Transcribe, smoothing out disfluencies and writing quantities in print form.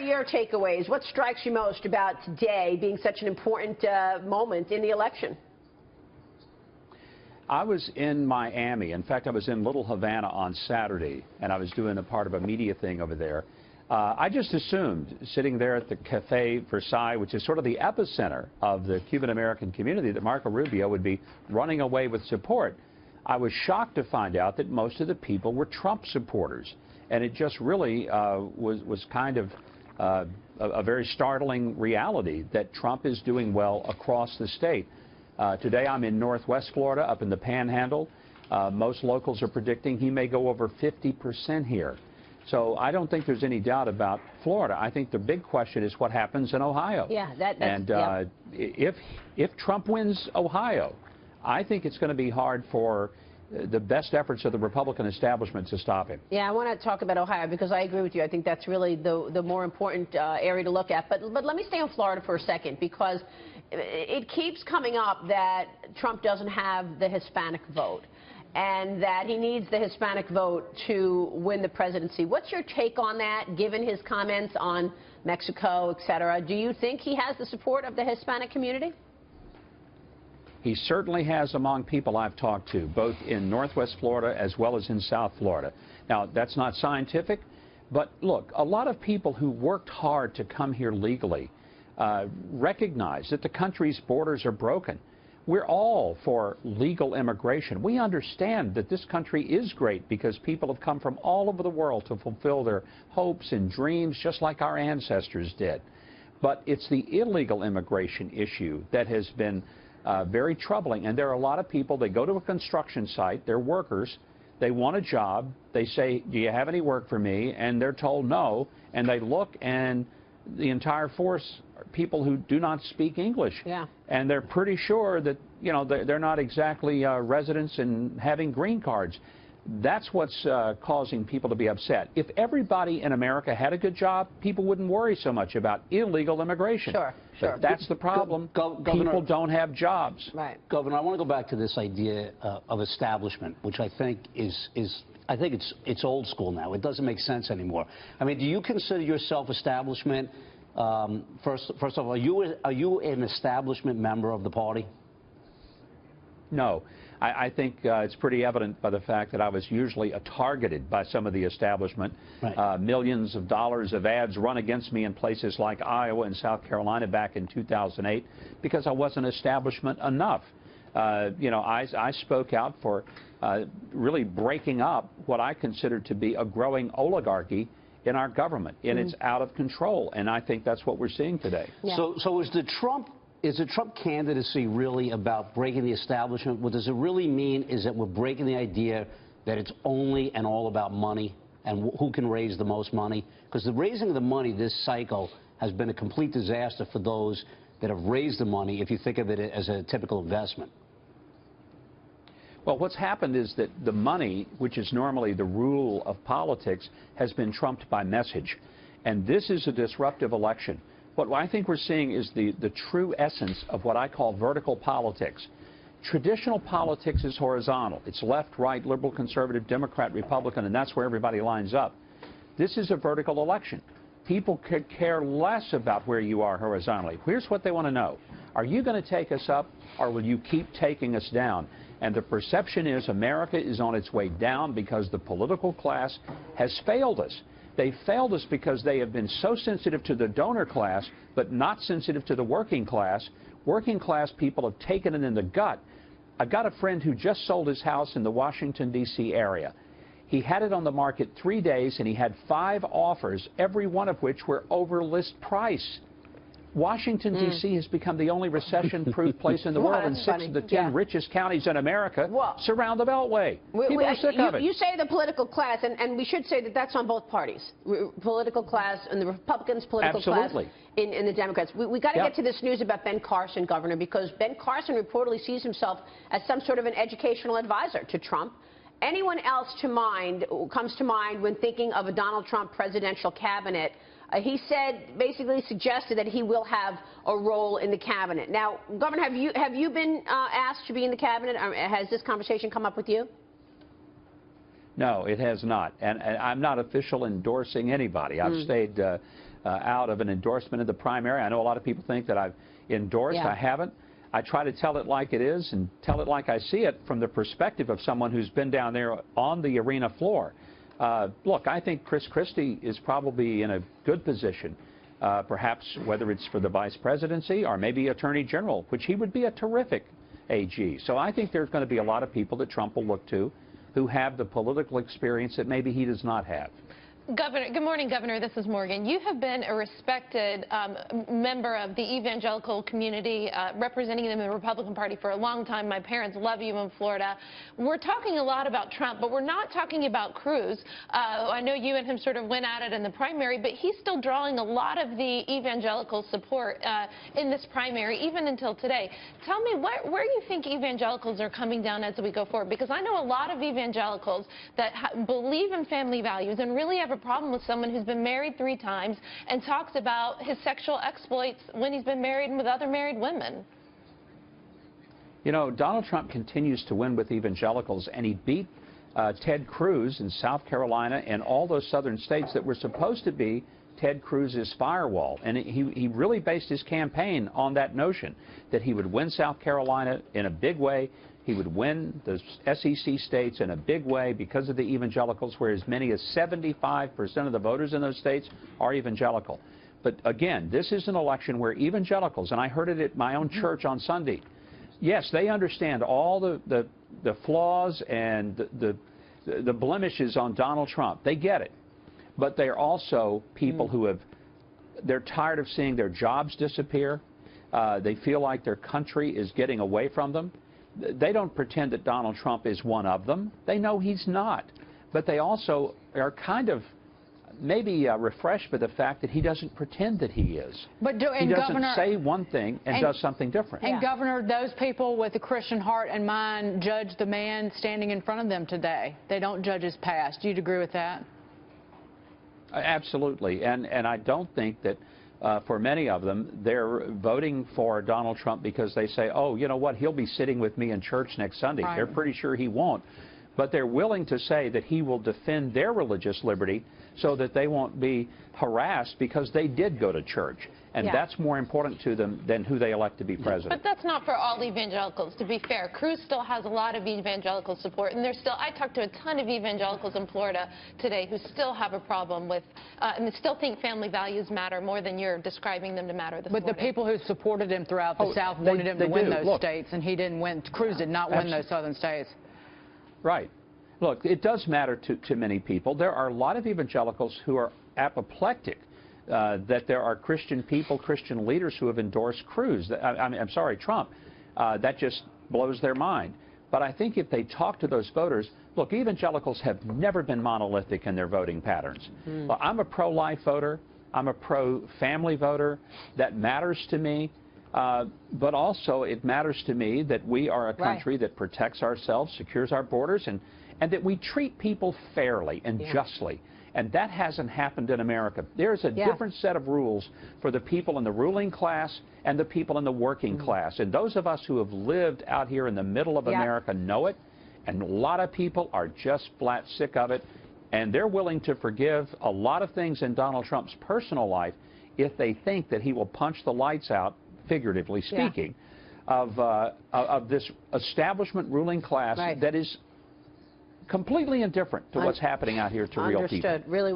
your takeaways? What strikes you most about today being such an important moment in the election? I was in Miami. In fact, I was in Little Havana on Saturday, and I was doing a part of a media thing over there. I just assumed, sitting there at the Café Versailles, which is sort of the epicenter of the Cuban-American community, that Marco Rubio would be running away with support. I was shocked to find out that most of the people were Trump supporters, and it just really was kind of a very startling reality that Trump is doing well across the state. Today I'm in Northwest Florida, up in the Panhandle. Most locals are predicting he may go over 50% here. So I don't think there's any doubt about Florida. I think the big question is what happens in Ohio. Yeah, if Trump wins Ohio, I think it's going to be hard for the best efforts of the Republican establishment to stop him. Yeah, I want to talk about Ohio because I agree with you. I think that's really the more important area to look at. But let me stay on Florida for a second, because it keeps coming up that Trump doesn't have the Hispanic vote, and that he needs the Hispanic vote to win the presidency. What's your take on that, given his comments on Mexico, et cetera? Do you think he has the support of the Hispanic community? He certainly has among people I've talked to, both in Northwest Florida as well as in South Florida. Now, that's not scientific, but look, a lot of people who worked hard to come here legally recognize that the country's borders are broken. We're all for legal immigration. We understand that this country is great because people have come from all over the world to fulfill their hopes and dreams, just like our ancestors did. But it's the illegal immigration issue that has been very troubling. And there are a lot of people, they go to a construction site, they're workers, they want a job, they say, do you have any work for me? And they're told no, and they look, and the entire force are people who do not speak English. Yeah. And they're pretty sure that, you know, they're not exactly residents and having green cards. That's what's causing people to be upset. If everybody in America had a good job, people wouldn't worry so much about illegal immigration. Sure. But that's the problem. People don't have jobs. Right. Governor, I want to go back to this idea of establishment, which I think I think it's old school now. It doesn't make sense anymore. I mean, do you consider yourself establishment? First of all, are you an establishment member of the party? No. I think it's pretty evident by the fact that I was usually targeted by some of the establishment. Right. Millions of dollars of ads run against me in places like Iowa and South Carolina back in 2008 because I wasn't establishment enough. You know, I spoke out for really breaking up what I consider to be a growing oligarchy in our government, and it's out of control. And I think that's what we're seeing today. Yeah. So is the Trump candidacy really about breaking the establishment? What does it really mean is that we're breaking the idea that it's only and all about money and who can raise the most money? Because the raising of the money this cycle has been a complete disaster for those that have raised the money, if you think of it as a typical investment. Well, what's happened is that the money, which is normally the rule of politics, has been trumped by message. And this is a disruptive election. What I think we're seeing is the true essence of what I call vertical politics. Traditional politics is horizontal. It's left, right, liberal, conservative, Democrat, Republican, and that's where everybody lines up. This is a vertical election. People could care less about where you are horizontally. Here's what they want to know. Are you going to take us up, or will you keep taking us down? And the perception is America is on its way down because the political class has failed us. They failed us because they have been so sensitive to the donor class, but not sensitive to the working class. Working class people have taken it in the gut. I've got a friend who just sold his house in the Washington, D.C. area. He had it on the market 3 days, and he had 5 offers, every one of which were over list price. Washington, D.C. has become the only recession-proof place in the world, and 6 of the 10 richest counties in America surround the Beltway. People are sick of it. You say the political class, and we should say that that's on both parties. Political class and the Republicans' political class in the Democrats. We got to get to this news about Ben Carson, Governor, because Ben Carson reportedly sees himself as some sort of an educational advisor to Trump. Anyone else comes to mind when thinking of a Donald Trump presidential cabinet? He basically suggested that he will have a role in the cabinet. Now, Governor, have you been asked to be in the cabinet? Or has this conversation come up with you? No, it has not. And I'm not official endorsing anybody. I've stayed out of an endorsement in the primary. I know a lot of people think that I've endorsed. Yeah. I haven't. I try to tell it like it is and tell it like I see it from the perspective of someone who's been down there on the arena floor. Look, I think Chris Christie is probably in a good position, perhaps whether it's for the vice presidency or maybe attorney general, which he would be a terrific AG. So I think there's going to be a lot of people that Trump will look to who have the political experience that maybe he does not have. Governor, good morning, Governor. This is Morgan. You have been a respected member of the evangelical community, representing them in the Republican Party for a long time. My parents love you in Florida. We're talking a lot about Trump, but we're not talking about Cruz. I know you and him sort of went at it in the primary, but he's still drawing a lot of the evangelical support in this primary, even until today. Tell me where you think evangelicals are coming down as we go forward, because I know a lot of evangelicals that believe in family values and really have a problem with someone who's been married 3 times and talks about his sexual exploits when he's been married and with other married women. You know, Donald Trump continues to win with evangelicals, and he beat Ted Cruz in South Carolina and all those southern states that were supposed to be Ted Cruz's firewall. And he really based his campaign on that notion that he would win South Carolina in a big way. He would win the SEC states in a big way because of the evangelicals, where as many as 75% of the voters in those states are evangelical. But again, this is an election where evangelicals, and I heard it at my own church on Sunday, yes, they understand all the flaws and the blemishes on Donald Trump. They get it. But they're also people who they're tired of seeing their jobs disappear. They feel like their country is getting away from them. They don't pretend that Donald Trump is one of them. They know he's not. But they also are kind of maybe refreshed by the fact that he doesn't pretend that he is. But he doesn't say one thing and does something different. And Governor, those people with a Christian heart and mind judge the man standing in front of them today. They don't judge his past. Do you agree with that? Absolutely. And I don't think that for many of them, they're voting for Donald Trump because they say, oh, you know what, he'll be sitting with me in church next Sunday. Right. They're pretty sure he won't. But they're willing to say that he will defend their religious liberty so that they won't be harassed because they did go to church. And that's more important to them than who they elect to be president. But that's not for all evangelicals, to be fair. Cruz still has a lot of evangelical support. And there's still, I talked to a ton of evangelicals in Florida today who still have a problem with, and still think family values matter more than you're describing them to matter this morning. But the people who supported him throughout the South wanted him to win those states, and he didn't win. Cruz did not win those southern states. Right. Look, it does matter to many people. There are a lot of evangelicals who are apoplectic that there are Christian people, Christian leaders who have endorsed Cruz. I'm sorry, Trump. That just blows their mind. But I think if they talk to those voters, look, evangelicals have never been monolithic in their voting patterns. Well, I'm a pro-life voter. I'm a pro-family voter. That matters to me. But also it matters to me that we are a country that protects ourselves, secures our borders, and that we treat people fairly and justly. And that hasn't happened in America. There's a different set of rules for the people in the ruling class and the people in the working class. And those of us who have lived out here in the middle of America know it. And a lot of people are just flat sick of it. And they're willing to forgive a lot of things in Donald Trump's personal life if they think that he will punch the lights out, figuratively speaking, of this establishment ruling class that is completely indifferent to what's happening out here to real people. Really.